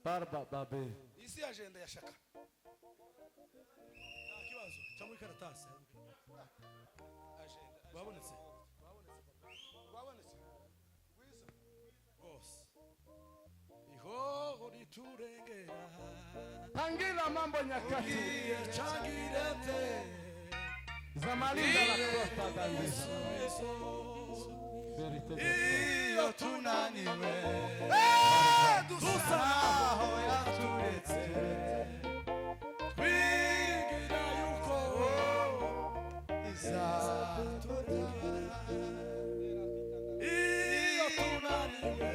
Barba babe. Isi agenda ya shaka. Kibazo cyangwa ikaratasi. Agenda. Wabonetse. Wiza. Boss. Iho riturengera. Tangira mambo nyakati. Changirete. Zamaliza la costa dalisa. Iyo tunaniwe. Dusa hoya turetse. Kwigira yuko izaturara. Iyo tunaniwe.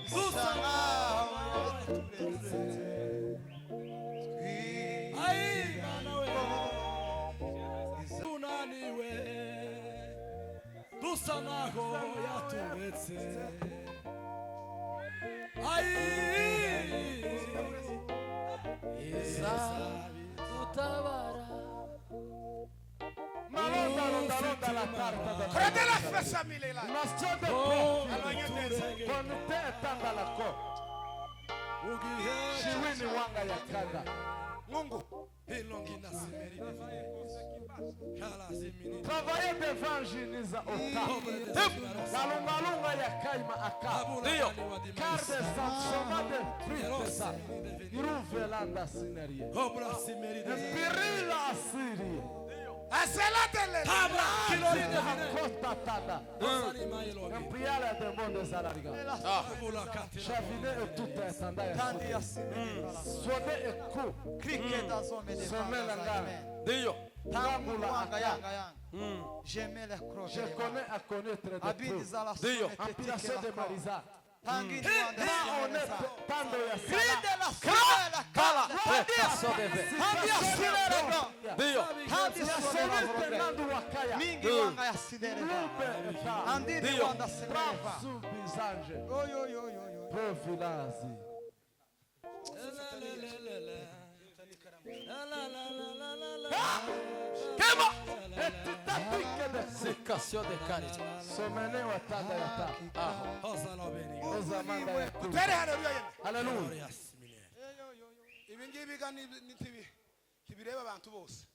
Dusa hoya turetse. Kwigira yuko tunaniwe. Dusa naho yaturetse. Isa tutabara. Malonda la carta da. Crede la fessa milela. Nascode con te tanda la co. Shiwini wanga ya kada. Mungu ilongina simeri. Travailler d'évangéliser au temps. La lunga ya kaima aka. Car des sanctions de prisa. Iruvelanda sinerie. Pirila asiri. Asela tele. Tabra kiloride hakota tada. Empiala de monde salariga. Chavine et tout est standard. Sonne et coup. Cricket dans son métier. Dio. Tambula Yanga. J'aimais les crochets. Je connais à connaître des trous. Dio. Ampliation de Marisa. Tangi Ma honnête tando ya Kala. Kala. Prestação de ver. Dio. Mingi wanga ya sidere. Andidi wanda sidere. Subizange. Yo. Profilazi. Kema. Secação de carita. Somene wa tada ya ta. Ozamanda ya tu. Tere haleluya. Haleluya. Ibi ngibi gani nitibi. Kibireba abantu bose.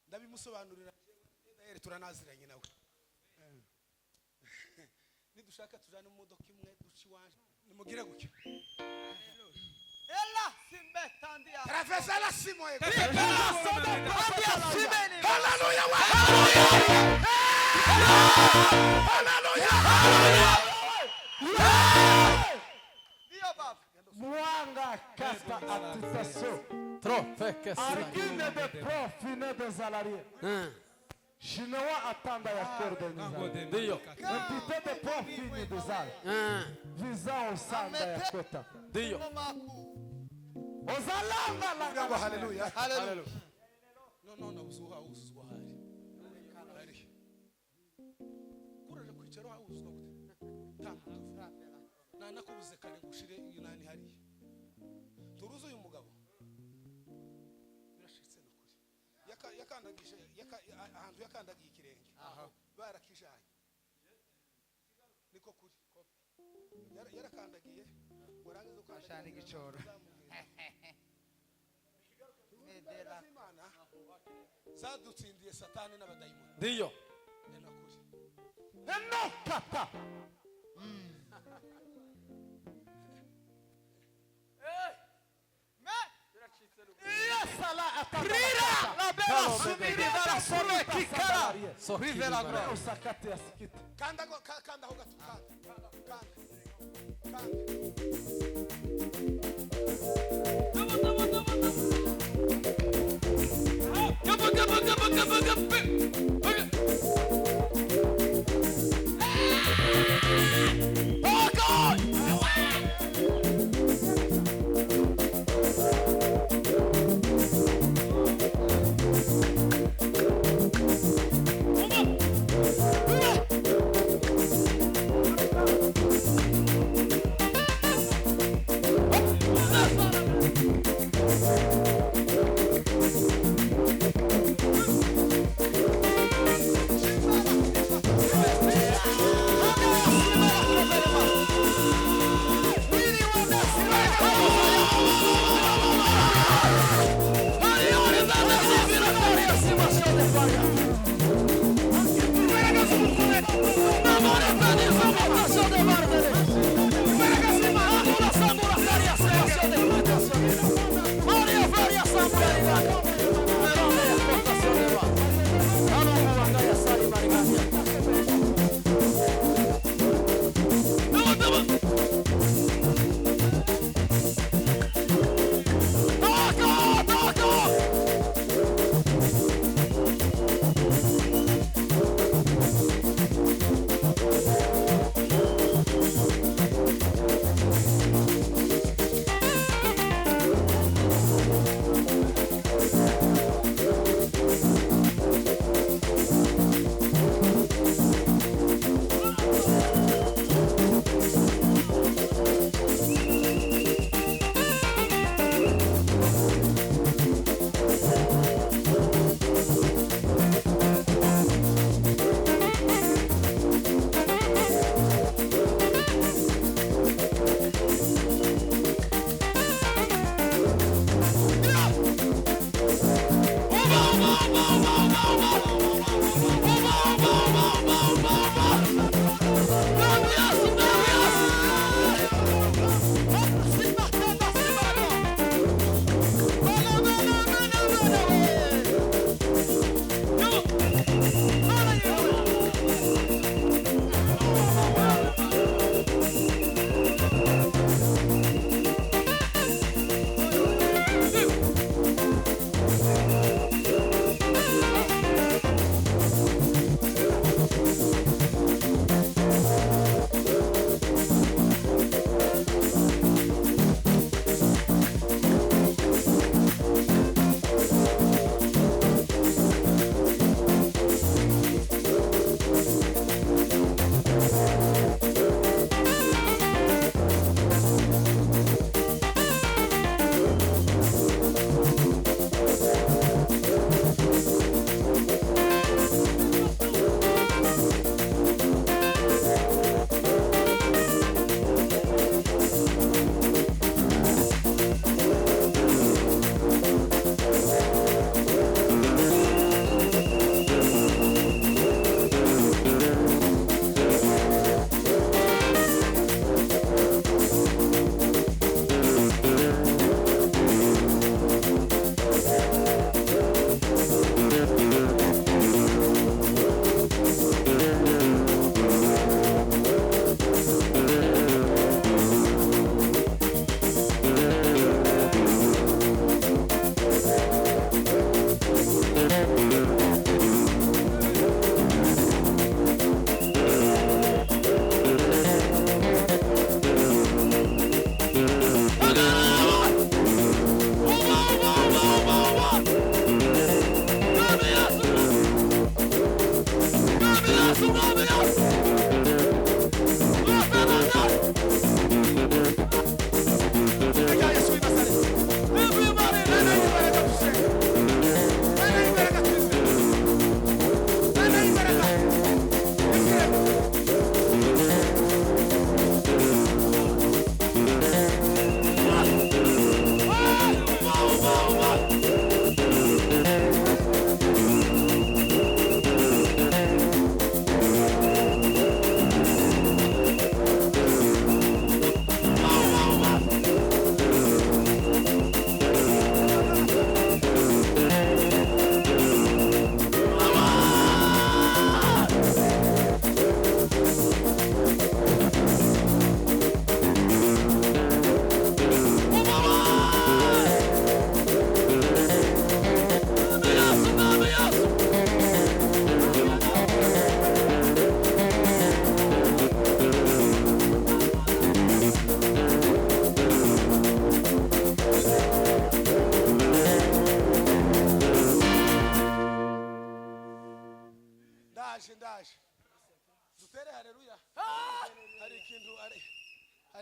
Ndabimusobanurira. Turanaziranye nawe. Nidushaka tujana mu modoka imwe duci wanje. Nimugire gutyo. Ella simbe tandia. Profesa la simo ego. Tandia simeni. Hallelujah. Hallelujah. Dio Baba. Mwanga kata atisaso. Trofe Argine de profine de zalarie. Shinewa atanda ya korde nizali. Dio. Entité de profine de zali. Visa osanda ya kota. Dio. Ozalanga langa. Hallelujah. Hallelujah. No, uzuha uzuzwa hari. Hari. Kuraje kwicara uzuzwa gute? Tambuka. Na nakubuze kare ngushire yunani hari. Turuzo uyu mugabo. Birashitse nakuri. Yakandagije ahantu yakandagiye ikirenge. Barakijanye. Niko kuri. Yarakandagiye. Warangiza Ashana igicoro. Imana zadutsindiye satani n'abadayimoni. Dio. Nakuri. Enokata. Yesala atanda. La bella sumiri dalla sole kikara. Vive la gloria. Usakati asikiti. Kanda ho gato. Kanda. Oh God!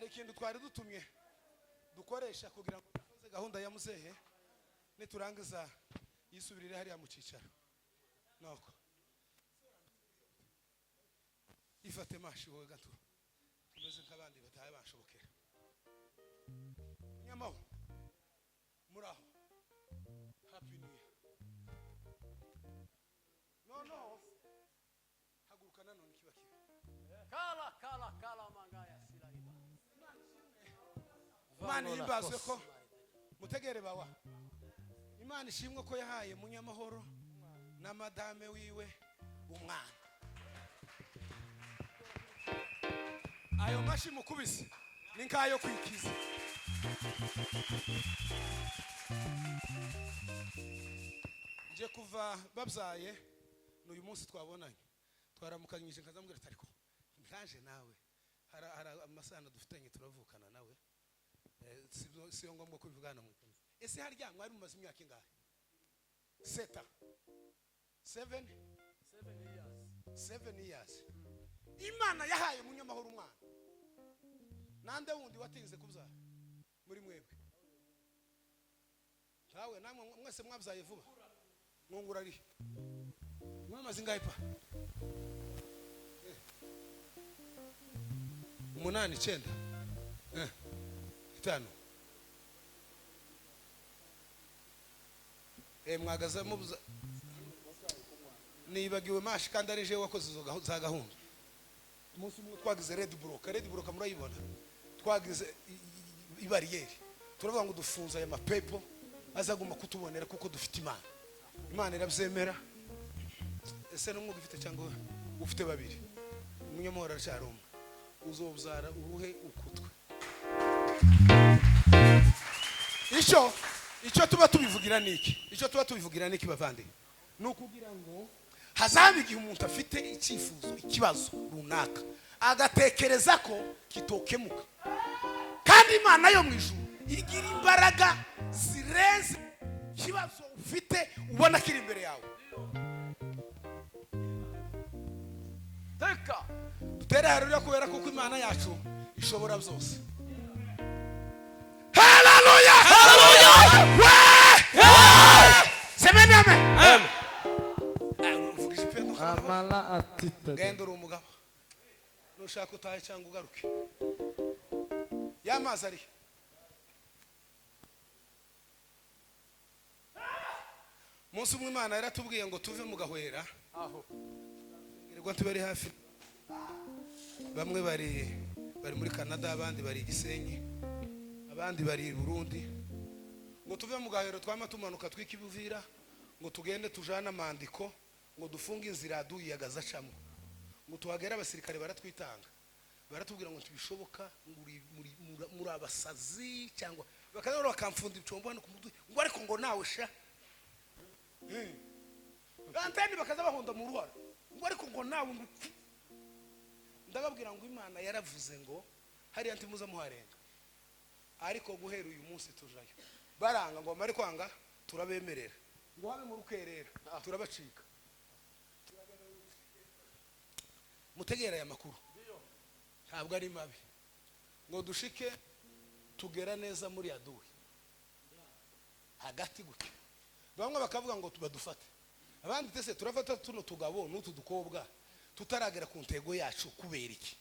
ikintu twari dutumye dukoresha kugira ngo dukoze gahunda ya muzehe niturangiza yisubirire hariya mu cicaro noko ifate mashi wowe gato tumeze nk'abandi bataye bashobokera nyamaho muraho happy new year no haguruka nanone kiba kala mangaya silariba Imana yimbazwe ko mutegere bawa Imana ishimwe ko yahaye munyamahoro na madame wiwe umwana ayo mashi mukubise ni nkayo kwikiza nje kuva babyaye n'uyu munsi twabonanye twaramukanyije nkazambwira ariko nkaje nawe hari amasano dufitanye turavukana nawe siyo ngombwa kubivugana mu ese harya mwari mumaze imyaka ingahe 7 years Imana yahaye munyamahoro umwana nande wundi watinze kubyara muri mwebwe ntawe namwe mwese mwabyaye vuba mwungura ari mwamaze ingahe pa 8 9 5 mwagaza mubuza nibagiwe mashi kandi ari je wakoze izo za gahunda umunsi umwe twagize red block murayibona twagize ibariyeri turavuga ngo dufunza aya mapepo azaguma kutubonera kuko dufite Imana irabyemera ese no mwuga ifite cyangwa ufite babiri umunyamahoro aracyaronga uzobyara uruhe ukutwe icyo tuba tubivugira niki bavande nukugira ngo hazaba igihe umuntu afite icyifuzo ikibazo runaka agatekereza ko kitokemuka kandi Imana yo mu ijuru igira imbaraga zirenze kibazo ufite ubona kiri imbere yawe teka dutere harura kubera kuko Imana yacu ishobora byose haleluya semeni amen amala atita genda uri umugabo nushaka utahe cyangwa ugaruke yamazi ari munsi umwe Imana yaratubwiye ngo tuve mu gahwera aho ngirirwa tubari hafi bamwe bari muri Canada abandi bari Gisenyi abandi bari Burundi ngo tuve mu gahwera twama tumanuka twikibuvira ngo tugende tujana amandiko ngo dufunge inzira duyagaza camo ngo tuhagera abasirikare baratwitanga baratubwira ngo tubishoboka muri abasazi cyangwa bakazora bakamfunda ibicombo hano ku mutwe ngo ariko ngo nawe sha anteni bakaza bahonda mu ruhara ngo ariko ngo nawe ndababwira ngo Imana yaravuze ngo hari anti muza muharenga ariko guhera uyu munsi tujayo baranga ngo mari kwanga turabemerera ngo habe mu rukerera turabacika mutegera ya makuru ntabwo ari mabi ngo dushike tugera neza muri aduwe hagati guke bamwe bakavuga ngo tubadufate abandi tese turafata tuno tugabo n'utu dukobwa tutaragera ku ntego yacu kubera iki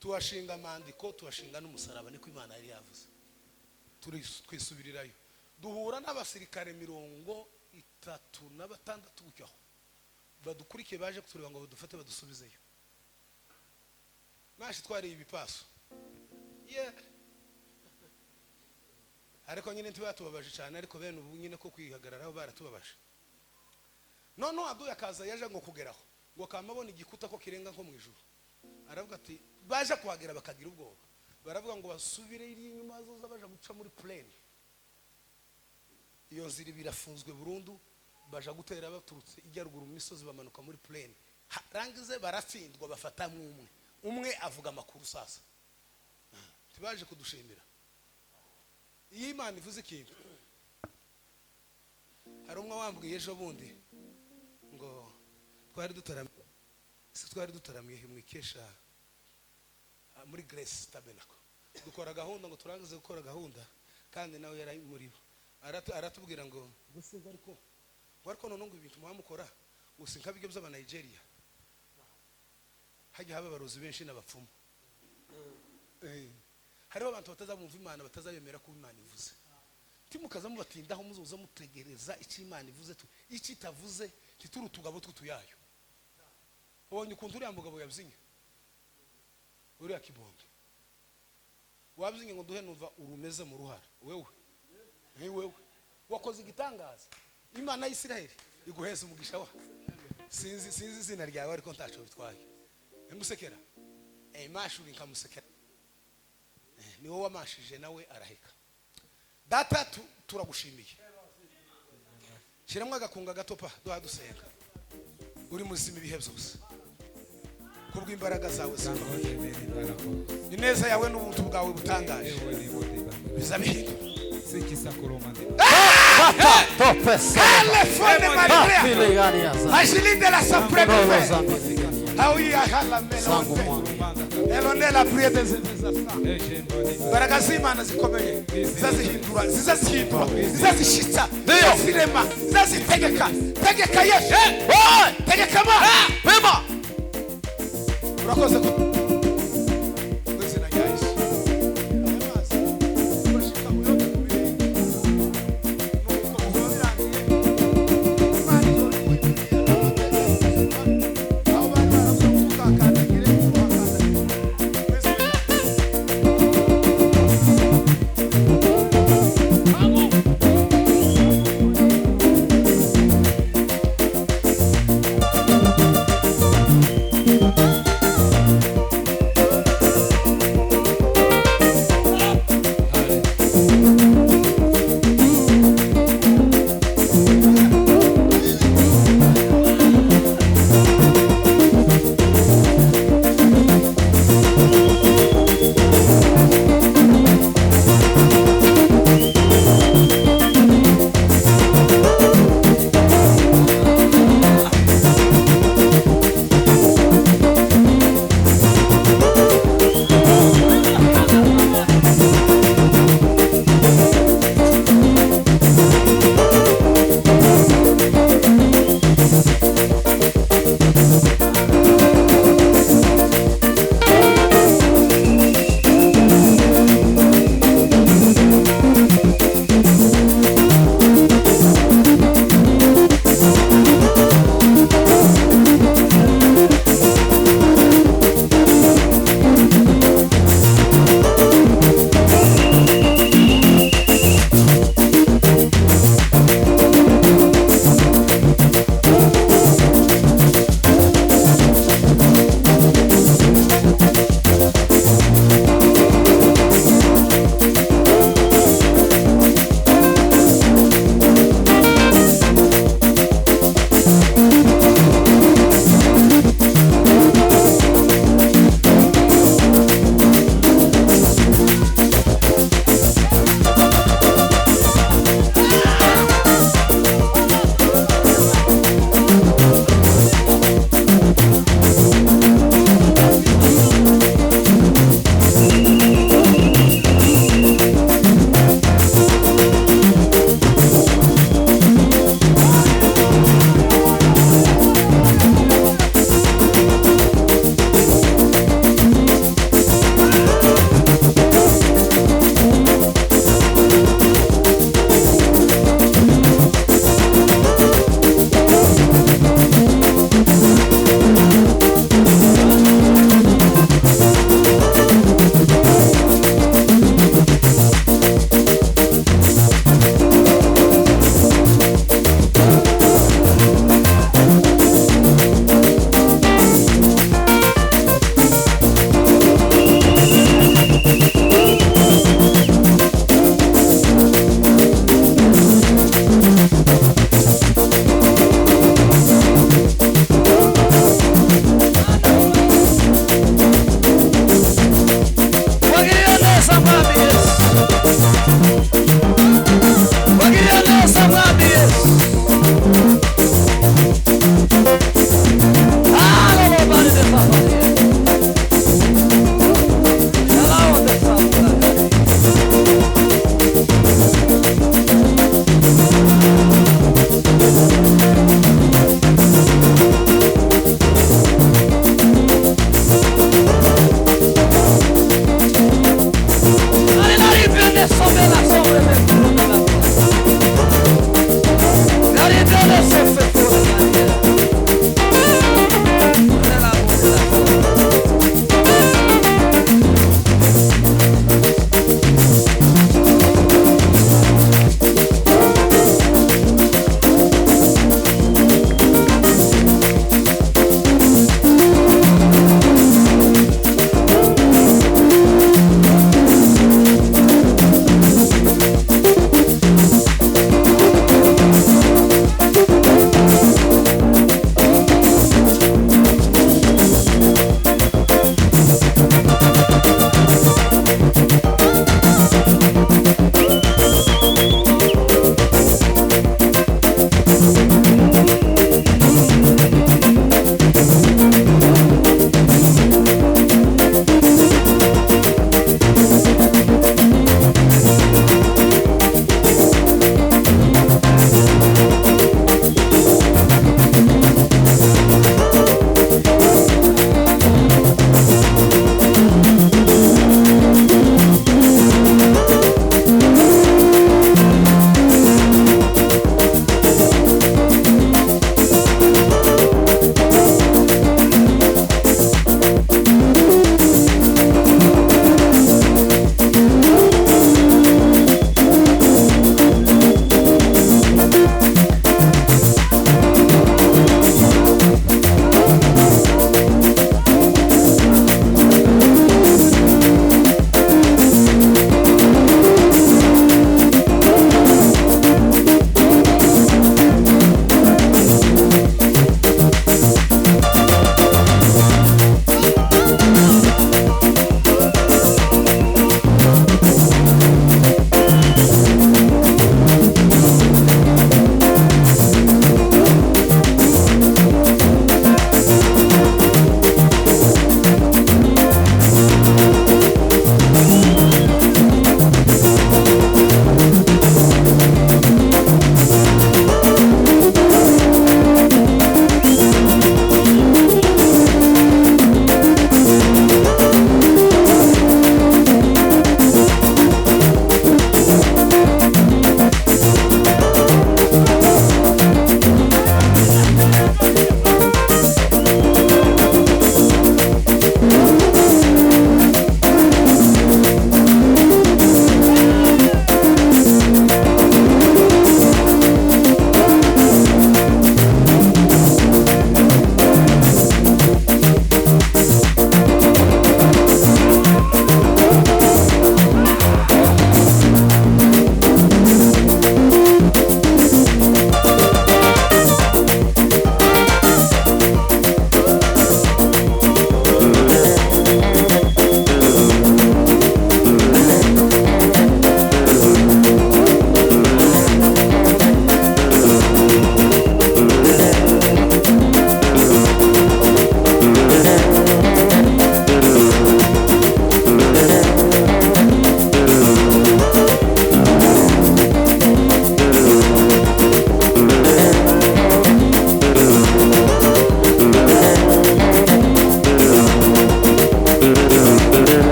tuwashinga amandiko tuwashinga n'umusaraba niko Imana yari yavuze twisubirirayo duhura n'abasirikare 36 gutyo badukurikiye baje kutureba ngo badufate badusubizeyo mashi twari ibipaso ariko nyine ntibatubabaje cyane ariko bene ubu nyine ko kwihagararaho baratubabaje none aduye akaza yaje ngo kugeraho ngo kamabona igikuta ko kirenga nko mu ijuru aravuga ati baje kuhagera bakagira ubwoba baravuga ngo basubire iri inyuma zoza baje guca muri plane iyo nzira birafunzwe burundu baje gutera baturutse ijya ruguru mu misozi bamanuka muri plane rangize baratsindwa bafata umwe avuga amakuru sasa tibaje kudushimira iyi Imana ivuze ikintu hari umwe wambwiye ejo bundi ngo twari dutaramiye mu Kesha muri Grace Tabernacle dukora gahunda ngo turangize gukora gahunda kandi nawe yari muri bo aratubwira ngo gusa ariko none ngo ibintu mwamukora ngo sinkabige by'aba Nigeria hajya haba abarozi benshi n'abapfumu hariho abantu batazabumva Imana batazabemera ko Imana ivuze timukaza mubatindaho muzoza mutegereza icyo Imana ivuze icyo itavuze tituru tugabo tutuyayo ubonye ukuntu uriya mugabo yabyinnye uriya kibonge wabyinnye ngo duhe numva urumeze mu ruhara wewe wakoze igitangaza Imana y'Isiraheli iguheza umugisha wa sinzi izina ryawe ariko ntaco bitwaye emusekera mashuri nkamusekera ni wowe wamashije nawe araheka data turagushimiye shiramwe agakunga gatopa duha dusenga uri muzima ibihe byose kubw'imbaraga zawe ni neza yawe n'ubuntu bwawe butangaje bizabihindura agilite la supreme la prière des imbaraga z'Imana zikomeye zizazishitsa zirema zizazitegeka Yesu tegeka ma urakoze kwizina rya Yesu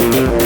Amen.